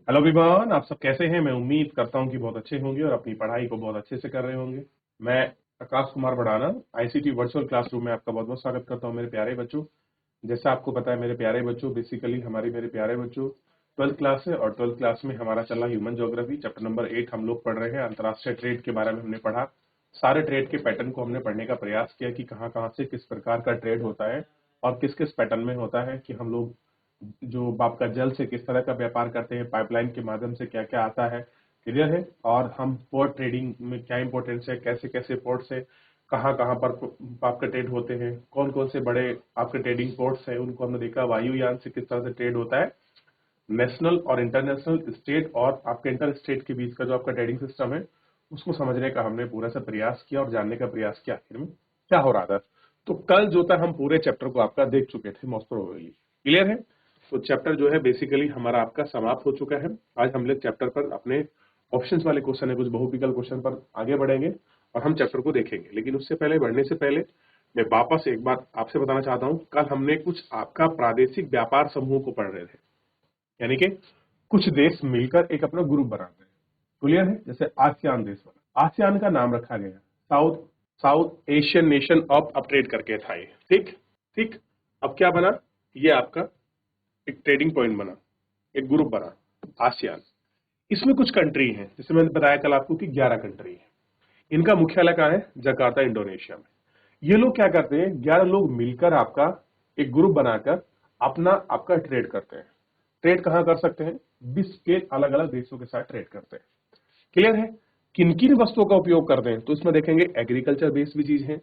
Hello everyone, आप सब कैसे हैं। मैं उम्मीद करता हूं कि बहुत अच्छे होंगे और अपनी पढ़ाई को बहुत अच्छे से कर रहे होंगे। मैं आकाश कुमार बढ़ाना आईसीटी वर्चुअल क्लासरूम में आपका बहुत बहुत स्वागत करता हूं मेरे प्यारे बच्चों। जैसा आपको पता है मेरे प्यारे बच्चों, बेसिकली मेरे प्यारे बच्चों 12th क्लास है और 12th क्लास में हमारा चला ह्यूमन ज्योग्राफी चैप्टर नंबर 8 हम लोग पढ़ रहे हैं। अंतर्राष्ट्रीय ट्रेड के बारे में हमने पढ़ा। सारे ट्रेड के पैटर्न को हमने पढ़ने का प्रयास किया कि कहाँ कहाँ से किस प्रकार का ट्रेड होता है और किस किस पैटर्न में होता है, कि हम लोग जो आपका जल से किस तरह का व्यापार करते हैं, पाइपलाइन के माध्यम से क्या क्या आता है, क्लियर है। और हम पोर्ट ट्रेडिंग में क्या इंपॉर्टेंस है, कैसे कैसे पोर्ट से कहाँ कहाँ पर आपके ट्रेड होते हैं, कौन कौन से बड़े आपके ट्रेडिंग पोर्ट्स हैं, उनको हमने देखा। वायुयान से किस तरह से ट्रेड होता है, नेशनल और इंटरनेशनल, स्टेट और आपके इंटर स्टेट के बीच का जो आपका ट्रेडिंग सिस्टम है उसको समझने का हमने पूरा सा प्रयास किया और जानने का प्रयास किया आखिर में क्या हो रहा था। तो कल जो था हम पूरे चैप्टर को आपका देख चुके थे मोस्ट प्रोबेबली, क्लियर है। तो चैप्टर जो है बेसिकली हमारा आपका समाप्त हो चुका है। आज हम लोग चैप्टर पर अपने ऑप्शंस वाले क्वेश्चन है, कुछ बहुविकल्प क्वेश्चन पर आगे बढ़ेंगे और हम चैप्टर को देखेंगे। लेकिन उससे पहले, बढ़ने से पहले मैं वापस एक बात आपसे बताना चाहता हूं। कल हमने कुछ आपका प्रादेशिक व्यापार समूह को पढ़ रहे थे, यानी कि कुछ देश मिलकर एक अपना ग्रुप बनाते हैं, क्लियर है। जैसे आसियान देश बना, आसियान का नाम रखा गया south south Asian nation of trade करके था ये, ठीक ठीक। अब क्या बना, ये आपका एक ट्रेडिंग पॉइंट बना, एक ग्रुप बना आसियान। इसमें कुछ कंट्री हैं, जैसे मैंने बताया कल आपको कि 11 कंट्री है। इनका मुख्यालय कहाँ है, जकार्ता इंडोनेशिया में। ये लोग क्या करते हैं, 11 लोग मिलकर आपका एक ग्रुप बनाकर अपना आपका ट्रेड करते हैं। ट्रेड कहाँ कर सकते हैं, विश्व के अलग अलग देशों के साथ ट्रेड करते हैं, क्लियर है। किन किन वस्तुओं का उपयोग करते हैं, तो इसमें देखेंगे एग्रीकल्चर बेस्ड भी चीज है,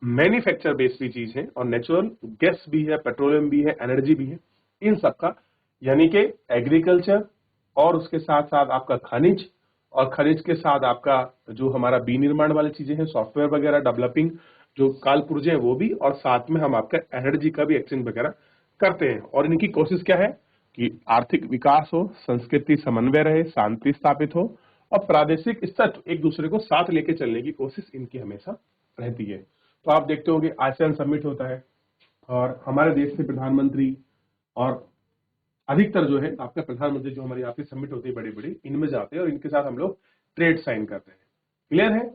मैन्युफैक्चर बेस्ड भी चीज है, और नेचुरल गैस भी है, पेट्रोलियम भी है, एनर्जी भी है। इन सबका यानी कि एग्रीकल्चर और उसके साथ साथ आपका खनिज, और खनिज के साथ आपका जो हमारा विनिर्माण वाली चीजें हैं, सॉफ्टवेयर वगैरह डेवलपिंग, जो काल पुर्जे हैं वो भी, और साथ में हम आपका एनर्जी का भी एक्सचेंज वगैरह करते हैं। और इनकी कोशिश क्या है कि आर्थिक विकास हो, संस्कृति समन्वय रहे, शांति स्थापित हो और प्रादेशिक स्तर एक दूसरे को साथ लेके चलने की कोशिश इनकी हमेशा रहती है। तो आप देखते होंगे आसियान समिट होता है और हमारे देश से प्रधानमंत्री और अधिकतर जो है आपका प्रधानमंत्री, जो हमारी आपकी समिट होती है बड़ी बड़ी, इनमें जाते हैं और इनके साथ हम लोग ट्रेड साइन करते हैं, क्लियर है।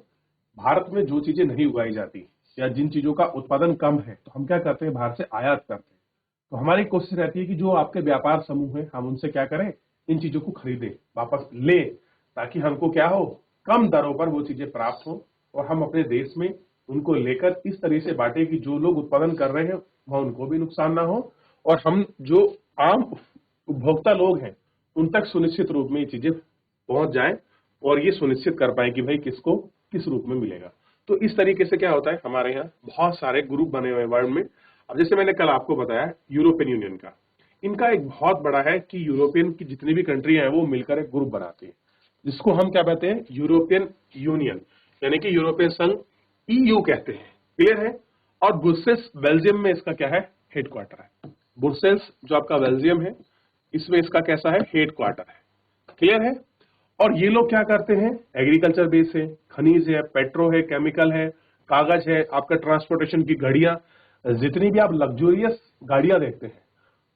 भारत में जो चीजें नहीं उगाई जाती या जिन चीजों का उत्पादन कम है, तो हम क्या करते हैं, बाहर से आयात करते हैं। तो हमारी कोशिश रहती है कि जो आपके व्यापार समूह है, हम उनसे क्या करें, इन चीजों को खरीदें, वापस ले, ताकि हमको क्या हो, कम दरों पर वो चीजें प्राप्त हो और हम अपने देश में उनको लेकर इस तरह से बांटे कि जो लोग उत्पादन कर रहे हैं वहां उनको भी नुकसान ना हो और हम जो आम उपभोक्ता लोग हैं उन तक सुनिश्चित रूप में ये चीजें पहुंच जाएं और ये सुनिश्चित कर पाए कि भाई किसको किस रूप में मिलेगा। तो इस तरीके से क्या होता है, हमारे यहाँ बहुत सारे ग्रुप बने हुए हैं वर्ल्ड में। अब जैसे मैंने कल आपको बताया यूरोपियन यूनियन का, इनका एक बहुत बड़ा है कि यूरोपियन की जितनी भी कंट्री हैं वो मिलकर एक ग्रुप बनाती है, जिसको हम क्या कहते हैं, यूरोपियन यूनियन, यानी कि यूरोपियन संघ, ईयू कहते हैं, क्लियर है। और ब्रुसेल्स बेल्जियम में इसका क्या है, हेडक्वार्टर है। ब्रुसेल्स जो आपका बेल्जियम है, इसमें इसका कैसा है, हेडक्वार्टर है, क्लियर है। और ये लोग क्या करते हैं, एग्रीकल्चर बेस है, खनिज है, पेट्रो है, केमिकल है, कागज है, आपका ट्रांसपोर्टेशन की गाड़ियां, जितनी भी आप लग्जूरियस गाड़ियां देखते हैं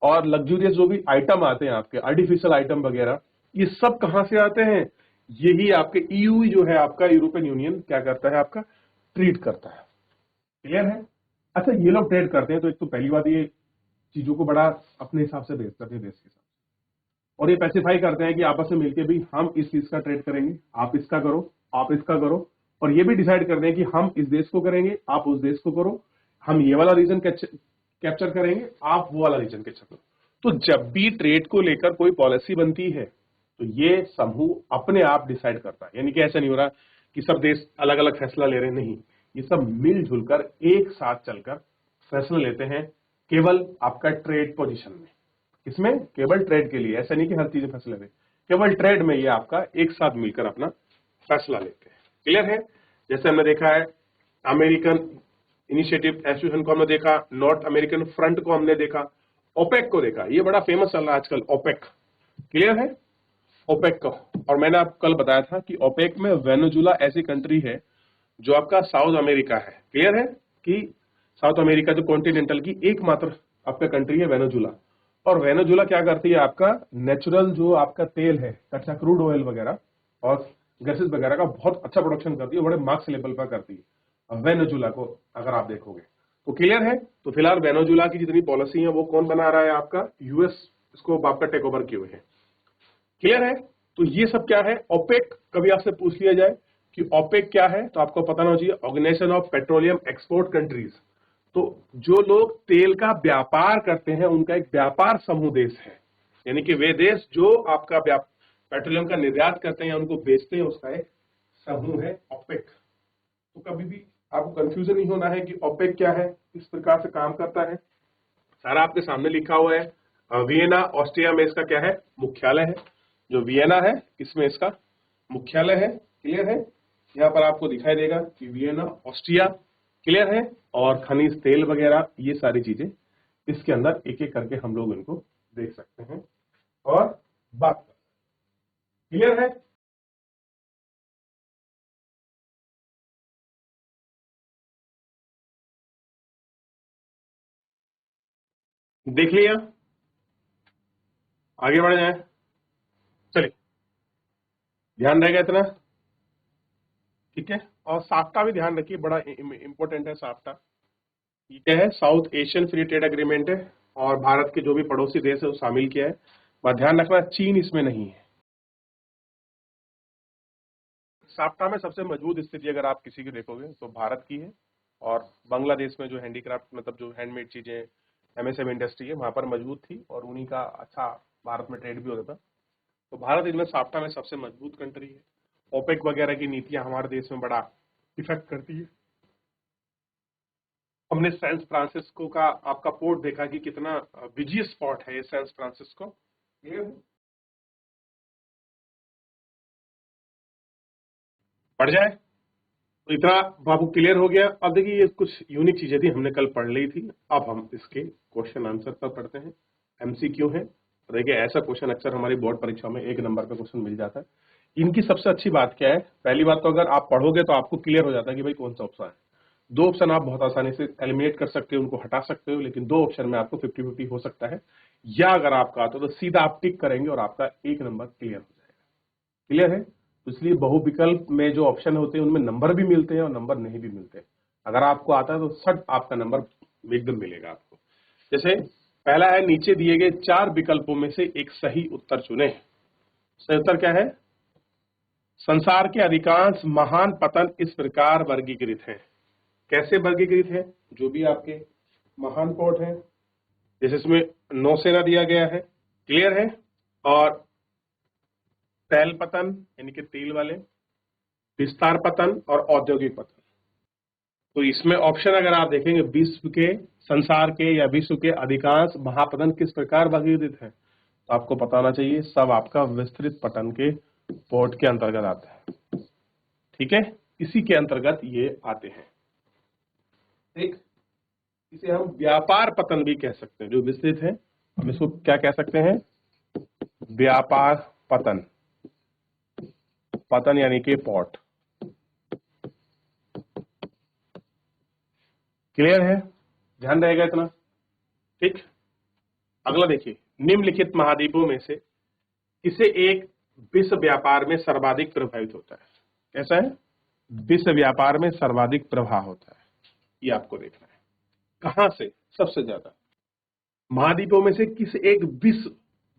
और लग्जूरियस जो भी आइटम आते हैं आपके आर्टिफिशियल आइटम वगैरह, ये सब कहां से आते हैं, यही आपके ईयू जो है आपका यूरोपियन यूनियन क्या करता है, आपका ट्रीट करता है, क्लियर है। अच्छा, ये लोग ट्रेड करते हैं तो एक तो पहली बात, ये चीजों को बड़ा अपने हिसाब से बेच करते हैं देश के साथ, और ये स्पेसिफाई करते हैं कि आपस में मिलकर भी हम इस चीज का ट्रेड करेंगे, आप इसका करो, आप इसका करो। और ये भी डिसाइड करते हैं कि हम इस देश को करेंगे, आप उस देश को करो, हम ये वाला रीजन कैप्चर करेंगे, आप वो वाला रीजन कैप्चर करो। तो जब भी ट्रेड को लेकर कोई पॉलिसी बनती है तो ये समूह अपने आप डिसाइड करता है, यानी कि ऐसा नहीं हो रहा कि सब देश अलग अलग फैसला ले रहे हैं, नहीं, ये सब मिलजुल कर एक साथ चलकर फैसला लेते हैं, केवल आपका ट्रेड पोजीशन में। इसमें केवल ट्रेड के लिए, ऐसा नहीं कि हर चीज फैसले लें, केवल ट्रेड में ये आपका एक साथ मिलकर अपना फैसला लेते हैं, क्लियर है। जैसे हमने देखा है अमेरिकन इनिशिएटिव एसोसिएशन को हमने देखा, नॉर्थ अमेरिकन फ्रंट को हमने देखा, ओपेक को देखा, ये बड़ा फेमस चल रहा है आजकल ओपेक, क्लियर है, ओपेक को। और मैंने आपको कल बताया था कि ओपेक में वेनेजुला ऐसी कंट्री है जो आपका साउथ अमेरिका है, क्लियर है, कि साउथ अमेरिका जो कॉन्टिनेंटल की एकमात्र आपका कंट्री है वेनेजुला, और वेनेजुला क्या करती है, आपका नेचुरल जो आपका तेल है, कच्चा क्रूड ऑयल वगैरह और गैसेस वगैरह का बहुत अच्छा प्रोडक्शन करती है, बड़े मार्क्स लेवल पर करती है। अब वेनेजुला को अगर आप देखोगे तो क्लियर है। तो फिलहाल वेनेजुला की जितनी पॉलिसी है वो कौन बना रहा है, आपका यूएस इसको आपका टेक ओवर किए हुए है। क्लियर है। तो ये सब क्या है, ओपेक। कभी आपसे पूछ लिया जाए कि ओपेक क्या है, तो आपको पता होना चाहिए, organization of petroleum export countries. तो जो लोग तेल का व्यापार करते हैं उनका एक व्यापार समूह देश है, यानी कि वे देश जो आपका पेट्रोलियम का निर्यात करते हैं या उनको बेचते हैं, उसका एक समूह है ओपेक। तो कभी भी आपको कंफ्यूजन नहीं होना है कि ओपेक क्या है, किस प्रकार से काम करता है, सारा आपके सामने लिखा हुआ है। वियना ऑस्ट्रिया में इसका क्या है, मुख्यालय है। जो वियना है इसमें इसका मुख्यालय है। क्लियर है। यहाँ पर आपको दिखाई देगा कि वियना ऑस्ट्रिया। क्लियर है। और खनिज तेल वगैरह ये सारी चीजें इसके अंदर एक एक करके हम लोग इनको देख सकते हैं और बात कर। क्लियर है। देख लिया, आगे बढ़ जाए। चलिए, ध्यान रहेगा इतना, ठीक है। और साफ्टा भी ध्यान रखिए, बड़ा इंपॉर्टेंट है साफ्टा। ये क्या है, south Asian free trade agreement है और भारत के जो भी पड़ोसी देश है वो शामिल किया है। पर ध्यान रखना, चीन इसमें नहीं है। साफ्टा में सबसे मजबूत स्थिति अगर आप किसी की देखोगे तो भारत की है, और बांग्लादेश में जो हैंडीक्राफ्ट मतलब जो हैंडमेड चीजें, एमएसएम इंडस्ट्री है, वहां पर मजबूत थी और उन्हीं का अच्छा भारत में ट्रेड भी होता था। तो भारत इनमें साफ्टा में सबसे मजबूत कंट्री है। ओपेक वगैरह की नीतियां हमारे देश में बड़ा इफेक्ट करती है। हमने सैन फ्रांसिस्को का आपका पोर्ट देखा कि कितना बिजी स्पॉट है ये सैन फ्रांसिस्को। क्लियर है। पढ़ जाए तो इतना बाबू क्लियर हो गया। अब देखिए, ये कुछ यूनिक चीजें थी हमने कल पढ़ ली थी, अब हम इसके क्वेश्चन आंसर पर पढ़ते हैं। एमसीक्यू है। तो देखिए, ऐसा क्वेश्चन अक्सर हमारी बोर्ड परीक्षा में 1 नंबर का क्वेश्चन मिल जाता है। इनकी सबसे अच्छी बात क्या है, पहली बात तो अगर आप पढ़ोगे तो आपको क्लियर हो जाता है कि भाई कौन सा ऑप्शन है। 2 ऑप्शन आप बहुत आसानी से एलिमिनेट कर सकते हो, उनको हटा सकते हो, लेकिन 2 ऑप्शन में आपको 50-50 हो सकता है। या अगर आपका आता तो सीधा आप टिक करेंगे और आपका 1 नंबर क्लियर हो जाएगा। क्लियर है। तो इसलिए बहुविकल्प में जो ऑप्शन होते हैं उनमें नंबर भी मिलते हैं और नंबर नहीं भी मिलते हैं। अगर आपको आता है तो सट आपका नंबर एकदम मिलेगा आपको। जैसे पहला है, नीचे दिए गए 4 विकल्पों में से एक सही उत्तर चुने। सही उत्तर क्या है, संसार के अधिकांश महान पतन इस प्रकार वर्गीकृत हैं। कैसे वर्गीकृत है, जो भी आपके महान पोर्ट है, जैसे इसमें नौसेना दिया गया है। क्लियर है। और तैल पतन यानी कि तेल वाले, विस्तार पतन और औद्योगिक पतन। तो इसमें ऑप्शन अगर आप देखेंगे, विश्व के, संसार के या विश्व के अधिकांश महापतन किस प्रकार वर्गीकृत है, तो आपको पता होना चाहिए सब आपका विस्तृत पतन के पोर्ट के अंतर्गत आता है। ठीक है, इसी के अंतर्गत ये आते हैं। ठीक, इसे हम व्यापार पतन भी कह सकते हैं, जो विस्तृत है हम इसको क्या कह सकते हैं, व्यापार पतन। पतन यानी कि पोर्ट। क्लियर है, ध्यान रहेगा इतना। ठीक, अगला देखिए, निम्नलिखित महाद्वीपों में से किसे एक विश्व व्यापार में सर्वाधिक प्रभावित होता है। कैसा है, विश्व व्यापार में सर्वाधिक प्रभाव होता है, ये आपको देखना है। कहां से सबसे ज्यादा, महाद्वीपों में से किस एक विश्व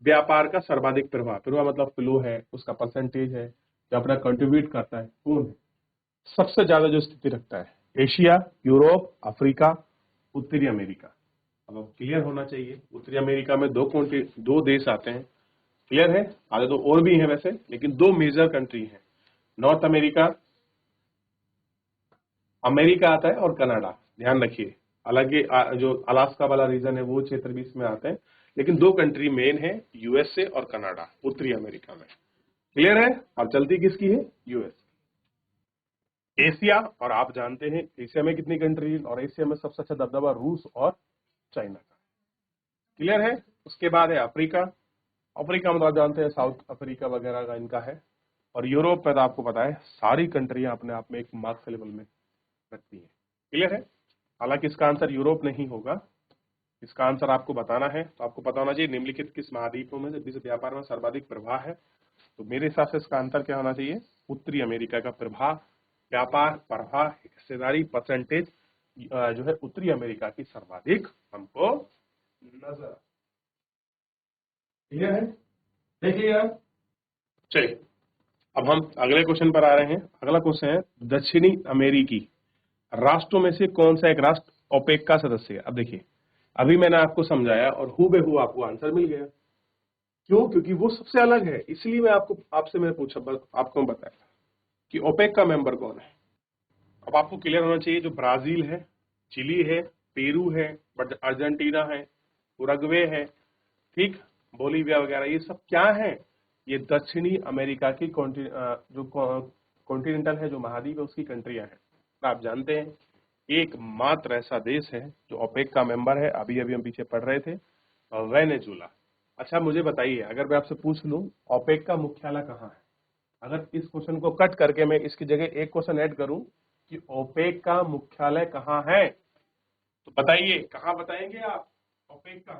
व्यापार का सर्वाधिक प्रभाव, प्रभाव मतलब फ्लो है, उसका परसेंटेज है, जो अपना कंट्रीब्यूट करता है, कौन है सबसे ज्यादा जो स्थिति रखता है। एशिया, यूरोप, अफ्रीका, उत्तरी अमेरिका। अब क्लियर होना चाहिए, उत्तरी अमेरिका में दो देश आते हैं। क्लियर है, आगे तो और भी हैं वैसे, लेकिन 2 मेजर कंट्री हैं। नॉर्थ अमेरिका, अमेरिका आता है, और कनाडा। ध्यान रखिए, हालांकि जो अलास्का वाला रीजन है वो क्षेत्र भी इसमें आते हैं, लेकिन 2 कंट्री मेन है, यूएसए और कनाडा, उत्तरी अमेरिका में। क्लियर है। और चलती किसकी है, यूएस। एशिया, और आप जानते हैं एशिया में कितनी कंट्री है, और एशिया में सबसे अच्छा दबदबा रूस और चाइना का। क्लियर है। उसके बाद है अफ्रीका। अफ्रीका में तो आप जानते हैं साउथ अफ्रीका वगैरह का इनका है। और यूरोप में तो आपको पता है सारी कंट्रियां अपने आप में एक मार्क्स लेवल में रखती है। क्लियर है। हालांकि इसका आंसर यूरोप नहीं होगा, इसका आंसर आपको बताना है। तो आपको पता होना चाहिए निम्नलिखित किस महाद्वीपों में से विश्व व्यापार में सर्वाधिक प्रवाह है। तो मेरे हिसाब से इसका आंसर क्या होना चाहिए, उत्तरी अमेरिका का प्रवाह, व्यापार, प्रवाह, हिस्सेदारी, परसेंटेज जो है उत्तरी अमेरिका की सर्वाधिक हमको नजर। क्लियर है, देख लिया। चलिए अब हम अगले क्वेश्चन पर आ रहे हैं। अगला क्वेश्चन है दक्षिणी अमेरिकी राष्ट्रों में से कौन सा एक राष्ट्र ओपेक का सदस्य है। अब देखिए अभी मैंने आपको समझाया और हूबहू आपको आंसर मिल गया। क्यों, क्योंकि वो सबसे अलग है, इसलिए मैं आपसे मैंने पूछा, आपको बताया कि ओपेक का मेंबर कौन है। अब आपको क्लियर होना चाहिए जो ब्राजील है, चिली है, पेरू है, अर्जेंटीना है, उरुग्वे है, ठीक, बोलीविया वगैरह, ये सब क्या है, ये दक्षिणी अमेरिका की जो कॉन्टिनेंटल है, जो महाद्वीप है, उसकी कंट्रियां हैं। आप जानते हैं एकमात्र ऐसा देश है जो ओपेक का मेंबर है, अभी अभी हम पीछे पढ़ रहे थे, वेनेजुला। अच्छा मुझे बताइए, अगर मैं आपसे पूछ लूं ओपेक का मुख्यालय कहाँ है, अगर इस क्वेश्चन को कट करके मैं इसकी जगह एक क्वेश्चन ऐड करूं कि ओपेक का मुख्यालय कहाँ है, तो बताइए कहाँ बताएंगे आप ओपेक का।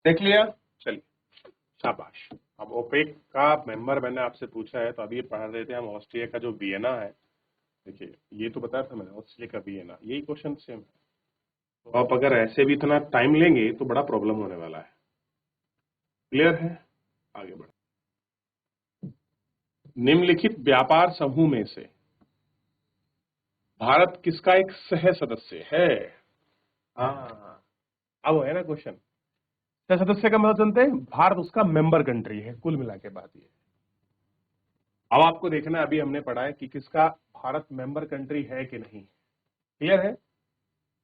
देख लिया, चलिए शाबाश। अब ओपेक का मेंबर मैंने आपसे पूछा है, तो अभी पढ़ रहे थे हम ऑस्ट्रिया का जो वियना है। देखिए ये तो बताया था मैंने, ऑस्ट्रिया का वियना, यही क्वेश्चन सेम है। तो आप अगर ऐसे भी इतना टाइम लेंगे तो बड़ा प्रॉब्लम होने वाला है। क्लियर है, आगे बढ़े। निम्नलिखित व्यापार समूह में से भारत किसका एक सह सदस्य है। हाँ अब है ना क्वेश्चन, सह सदस्य का मतलब जानते हैं, भारत उसका मेंबर कंट्री है, कुल मिला के बात ये। अब आपको देखना है, अभी हमने पढ़ा है कि किसका भारत मेंबर कंट्री है कि नहीं। क्लियर है।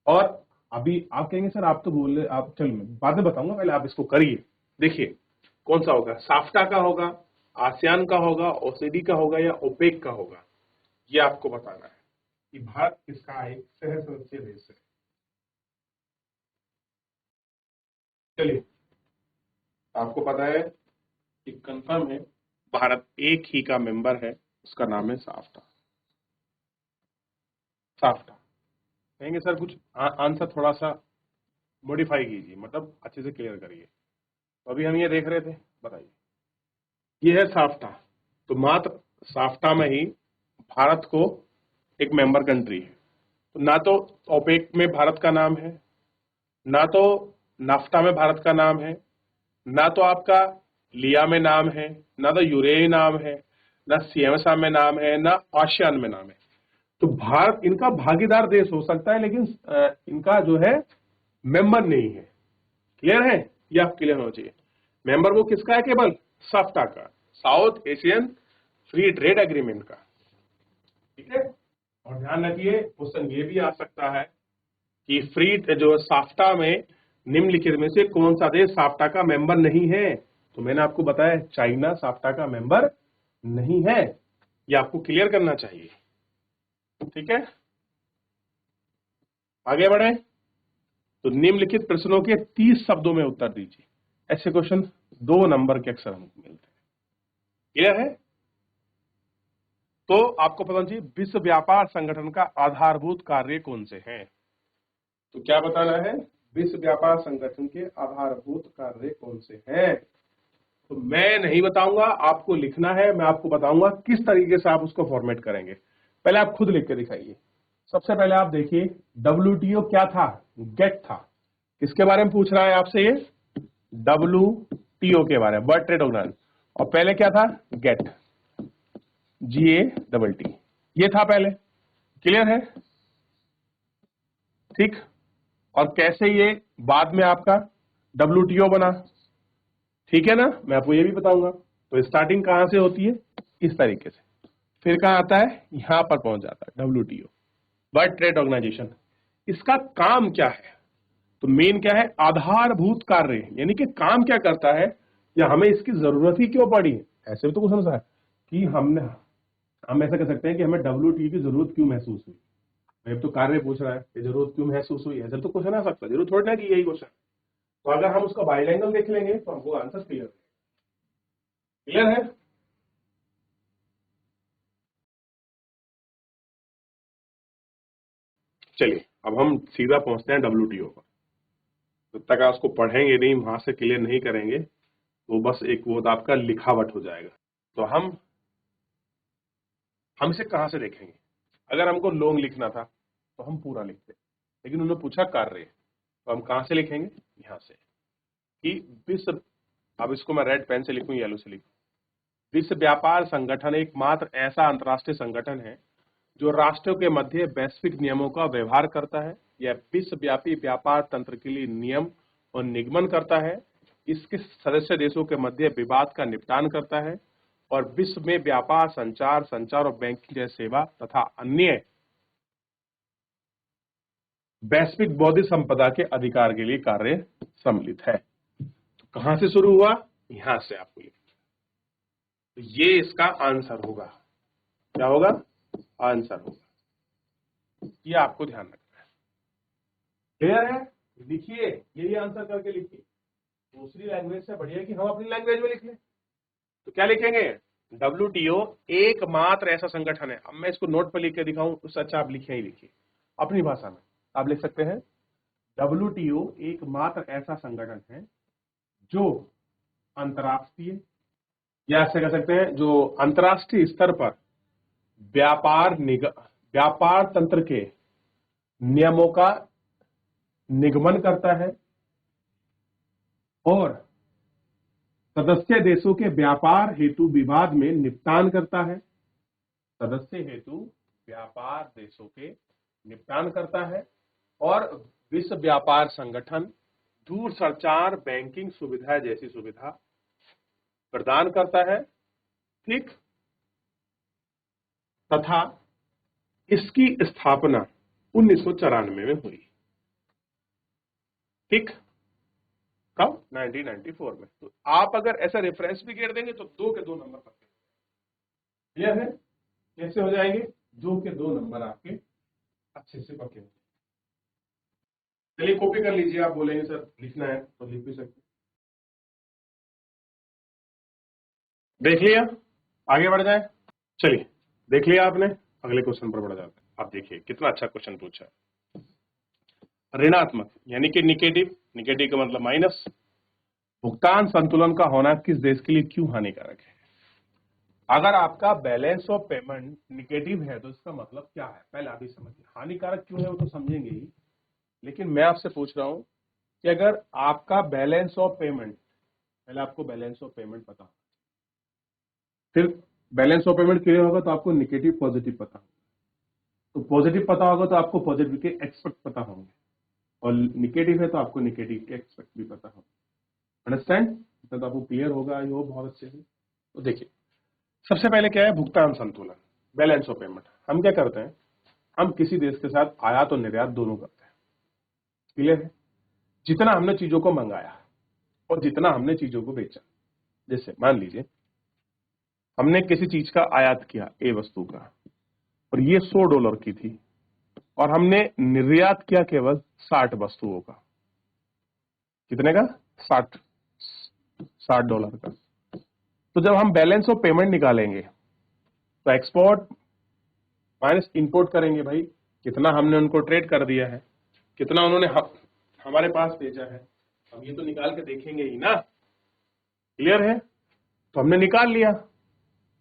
और अभी आप कहेंगे सर आप तो बोल रहे, आप चलो मैं बाद में बताऊंगा, पहले आप इसको करिए। देखिए कौन सा होगा, साफ्टा का होगा, आसियान का होगा, ओसीडी का होगा, या ओपेक का होगा, ये आपको बताना है कि भारत किसका एक सह सदस्य देश है। चलिए आपको पता है कि कंफर्म है भारत एक ही का मेंबर है, उसका नाम है साफ्टा। साफ्टा कहेंगे सर कुछ आंसर थोड़ा सा मॉडिफाई कीजिए, मतलब अच्छे से क्लियर करिए। तो अभी हम ये देख रहे थे, बताइए ये है साफ्टा, तो मात्र साफ्टा में ही भारत को एक मेंबर कंट्री है। तो ना तो ओपेक में भारत का नाम है, ना तो नाफ्टा में भारत का नाम है, ना तो आपका लिया में नाम है, ना तो यूरे नाम है, ना सीएमएसआ में नाम है, ना आसियान में नाम है। तो भारत इनका भागीदार देश हो सकता है, लेकिन इनका जो है मेंबर नहीं है। क्लियर है, ये आप क्लियर होना चाहिए। मेंबर वो किसका है, केवल साफ्टा का, south Asian free trade agreement का। ठीक है, और ध्यान रखिए क्वेश्चन ये भी आ सकता है कि फ्री जो साफ्टा में निम्नलिखित में से कौन सा देश साफ्टा का मेंबर नहीं है। तो मैंने आपको बताया चाइना साफ्टा का मेंबर नहीं है, ये आपको क्लियर करना चाहिए। ठीक है, आगे बढ़े। तो निम्नलिखित प्रश्नों के 30 शब्दों में उत्तर दीजिए। ऐसे क्वेश्चन 2 नंबर के अक्सर हमको मिलते हैं। क्लियर है। तो आपको पता चाहिए विश्व व्यापार संगठन का आधारभूत कार्य कौन से हैं। तो क्या बताना है, विश्व व्यापार संगठन के आधारभूत कार्य कौन से हैं। तो मैं नहीं बताऊंगा, आपको लिखना है, मैं आपको बताऊंगा किस तरीके से आप उसको फॉर्मेट करेंगे। पहले आप खुद लिख के दिखाइए। सबसे पहले आप देखिए डब्ल्यूटीओ क्या था, गेट था। किसके बारे में पूछ रहा है आपसे, ये डब्ल्यूटीओ के बारे में, वर्ल्ड ट्रेड ऑर्गेनाइजेशन। और पहले क्या था, गेट, GATT, ये था पहले। क्लियर है, ठीक। और कैसे ये बाद में आपका WTO बना, ठीक है ना, मैं आपको ये भी बताऊंगा। तो स्टार्टिंग कहां से होती है, इस तरीके से, फिर कहां आता है, यहां पर पहुंच जाता है WTO, वर्ल्ड ट्रेड ऑर्गेनाइजेशन। इसका काम क्या है, तो मेन क्या है, आधारभूत कार्य, यानी कि काम क्या करता है, या हमें इसकी जरूरत ही क्यों पड़ी। ऐसे भी तो कुछ समझा है कि हम ऐसा कह सकते हैं कि हमें WTO की जरूरत क्यों महसूस हुई। मैं तो कार्य पूछ रहा है कि जरूरत क्यों महसूस हुई, ऐसा तो क्वेश्चन आ सकता है, जरूर थोड़ी ना कि यही क्वेश्चन। तो अगर हम उसका बाइलैंगल देख लेंगे तो हमको आंसर क्लियर है। क्लियर है। चलिए अब हम सीधा पहुंचते हैं WTO पर। जब तक आप उसको पढ़ेंगे नहीं, वहां से क्लियर नहीं करेंगे, तो बस एक वो आपका लिखावट हो जाएगा। तो हम इसे कहां से देखेंगे? अगर हमको लॉन्ग लिखना था तो हम पूरा लिखते, लेकिन उन्होंने पूछा कार्य, तो हम कहां से लिखेंगे? यहां से कि विश्व, अब इसको मैं रेड पेन से लिखूं, येलो से लिखूं। विश्व व्यापार संगठन एकमात्र ऐसा अंतर्राष्ट्रीय संगठन है जो राष्ट्रों के मध्य वैश्विक नियमों का व्यवहार करता है। यह विश्वव्यापी व्यापार तंत्र के लिए नियम और निगमन करता है। इसके सदस्य देशों के मध्य विवाद का निपटान करता है और विश्व में व्यापार, संचार और बैंकिंग जैसी सेवा तथा अन्य वैश्विक बौद्धिक संपदा के अधिकार के लिए कार्य सम्मिलित है। तो कहां से शुरू हुआ? यहां से आपको लिखना। तो ये इसका आंसर होगा। क्या होगा? आंसर होगा। ये आपको ध्यान रखना है। क्लियर है? लिखिए, यही आंसर करके लिखिए। दूसरी लैंग्वेज से बढ़िया कि हम अपनी लैंग्वेज में लिख लें। तो क्या लिखेंगे? WTO एकमात्र ऐसा संगठन है। अब मैं इसको नोट पर लिख के दिखाऊं, उससे अच्छा आप लिखिए ही लिखिए अपनी भाषा में। आप लिख सकते हैं WTO एकमात्र ऐसा संगठन है जो अंतर्राष्ट्रीय, या ऐसे कह सकते हैं जो अंतर्राष्ट्रीय स्तर पर व्यापार तंत्र के नियमों का निगमन करता है और सदस्य देशों के व्यापार हेतु विवाद में निपटान करता है। सदस्य हेतु व्यापार देशों के निपटान करता है और विश्व व्यापार संगठन दूरसंचार, बैंकिंग सुविधा जैसी सुविधा प्रदान करता है। ठीक, तथा इसकी स्थापना 1994 में हुई। ठीक, कब? 1994 में। तो आप अगर ऐसा रेफरेंस भी गिर देंगे तो 2 के 2 नंबर पक्के। क्लियर है? कैसे हो जाएंगे? 2 के 2 नंबर आपके अच्छे से पक्के हो। चलिए कॉपी कर लीजिए। आप बोलेंगे सर लिखना है तो लिख भी सकते। देख लिया? आगे बढ़ जाए। चलिए, देख लिया आपने, अगले क्वेश्चन पर बढ़ जाते हैं। आप देखिए कितना अच्छा क्वेश्चन पूछा है। ऋणात्मक यानी कि निगेटिव, निगेटिव का मतलब माइनस, भुगतान संतुलन का होना किस देश के लिए क्यों हानिकारक है? अगर आपका बैलेंस ऑफ पेमेंट निगेटिव है तो इसका मतलब क्या है, पहले आप ही समझिए। हानिकारक क्यों है वो तो समझेंगे ही, लेकिन मैं आपसे पूछ रहा हूं कि अगर आपका बैलेंस ऑफ पेमेंट, पहले आपको बैलेंस ऑफ पेमेंट पता हो, फिर बैलेंस ऑफ पेमेंट क्लियर होगा तो आपको निगेटिव पॉजिटिव पता होगा, तो पॉजिटिव पता होगा तो आपको पॉजिटिव के एक्सपेक्ट पता होंगे, और निगेटिव है तो आपको निगेटिव के एक्सपेक्ट भी पता होगा। अंडरस्टैंड? तो आपको क्लियर होगा आई होप बहुत अच्छे से। तो देखिए, सबसे पहले क्या है? भुगतान संतुलन, बैलेंस ऑफ पेमेंट। हम क्या करते हैं? हम किसी देश के साथ आयात और निर्यात दोनों करते हैं। क्लियर है? जितना हमने चीजों को मंगाया और जितना हमने चीजों को बेचा, जैसे मान लीजिए हमने किसी चीज का आयात किया, ए वस्तु का, और ये $100 की थी, और हमने निर्यात किया केवल 60 वस्तुओं का। कितने का? $60 का। तो जब हम बैलेंस ऑफ पेमेंट निकालेंगे तो एक्सपोर्ट माइनस इंपोर्ट करेंगे। भाई कितना हमने उनको ट्रेड कर दिया है, कितना उन्होंने हमारे पास भेजा है, हम ये तो निकाल के देखेंगे ही ना। क्लियर है? तो हमने निकाल लिया,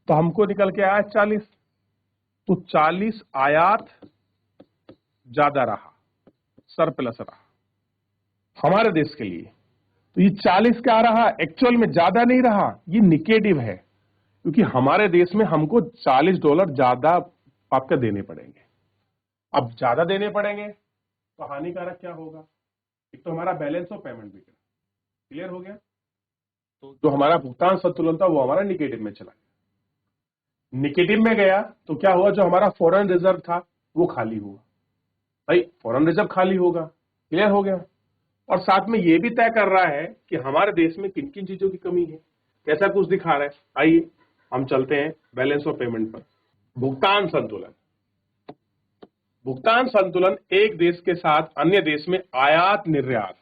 तो हमको निकल के आया 40। तो 40 आयात ज्यादा रहा, सरप्लस रहा हमारे देश के लिए। तो ये 40 क्या रहा? एक्चुअल में ज्यादा नहीं रहा, ये निगेटिव है, क्योंकि हमारे देश में हमको $40 ज्यादा आपका देने पड़ेंगे। अब ज्यादा देने पड़ेंगे तो हानिकारक क्या होगा? एक तो हमारा बैलेंस ऑफ पेमेंट बिगड़ा। क्लियर हो गया? तो जो हमारा भुगतान संतुलन था वो हमारा निगेटिव में चला गया। निगेटिव में गया तो क्या हुआ? जो हमारा फॉरेन रिजर्व था वो खाली हुआ। भाई फॉरेन रिजर्व खाली होगा। क्लियर हो गया? और साथ में ये भी तय कर रहा है कि हमारे देश में किन किन चीजों की कमी है, कैसा कुछ दिखा रहा है। आइए हम चलते हैं बैलेंस ऑफ पेमेंट पर। भुगतान संतुलन। भुगतान संतुलन एक देश के साथ अन्य देश में आयात निर्यात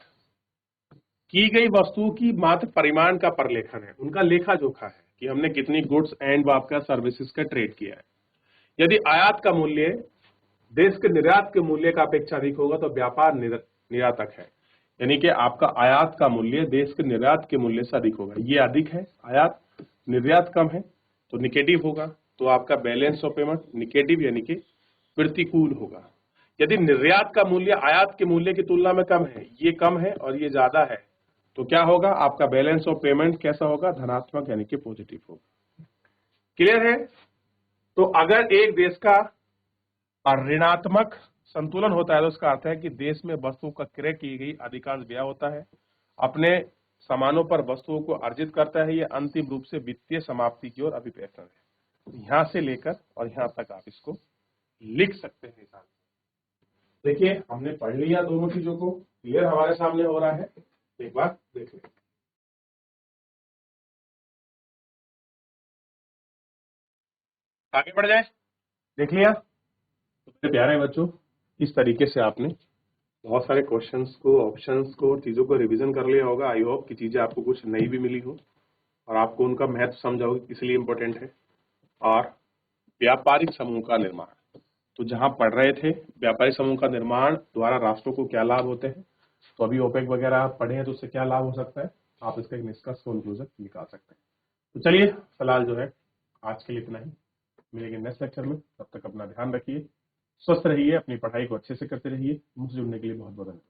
की गई वस्तुओं की मात्र परिमाण का प्रलेखन है, उनका लेखा जोखा है कि हमने कितनी गुड्स एंड आपका सर्विसेज का ट्रेड किया है। यदि आयात का मूल्य देश के निर्यात के मूल्य का अपेक्षा अधिक होगा तो व्यापार निर्यातक है, यानी कि आपका आयात का मूल्य देश के निर्यात के मूल्य से अधिक होगा। ये अधिक है आयात, निर्यात कम है तो निगेटिव होगा, तो आपका बैलेंस ऑफ पेमेंट निगेटिव यानी कि प्रतिकूल होगा। यदि निर्यात का मूल्य आयात के मूल्य की तुलना में कम है, ये कम है और ये ज्यादा है, तो क्या होगा, आपका बैलेंस ऑफ पेमेंट कैसा होगा, धनात्मक यानी कि पॉजिटिव होगा। क्लियर है? तो अगर एक देश का ऋणात्मक संतुलन होता है तो उसका अर्थ है कि देश में वस्तुओं का क्रय की गई अधिकांश व्यय होता है, अपने सामानों पर वस्तुओं को अर्जित करता है, यह अंतिम रूप से वित्तीय समाप्ति की ओर अभिप्रेरण है। यहां से लेकर और यहां तक आप इसको लिख सकते हैं। देखिए हमने पढ़ लिया दोनों चीजों को, क्लियर हमारे सामने हो रहा है, एक बार देख लें। आगे बढ़ जाए, देख लिया? तो मेरे प्यारे बच्चों, इस तरीके से आपने बहुत सारे क्वेश्चंस को, ऑप्शंस को, चीजों को रिवीजन कर लिया होगा। आई होप कि चीजें आपको कुछ नई भी मिली हो और आपको उनका महत्व समझाओगे, इसलिए इंपॉर्टेंट है। और व्यापारिक समूह का निर्माण, तो जहां पढ़ रहे थे व्यापारिक समूह का निर्माण द्वारा राष्ट्रों को क्या लाभ होते हैं, तो अभी ओपेक वगैरह आप पढ़े हैं तो उससे क्या लाभ हो सकता है, आप इसका एक निष्कर्ष कंक्लूजन निकाल सकते हैं। तो चलिए फिलहाल जो है आज के लिए इतना ही, मिलेंगे नेक्स्ट लेक्चर में। तब तक अपना ध्यान रखिए, स्वस्थ रहिए, अपनी पढ़ाई को अच्छे से करते रहिए। मुझसे जुड़ने के लिए बहुत बहुत धन्यवाद।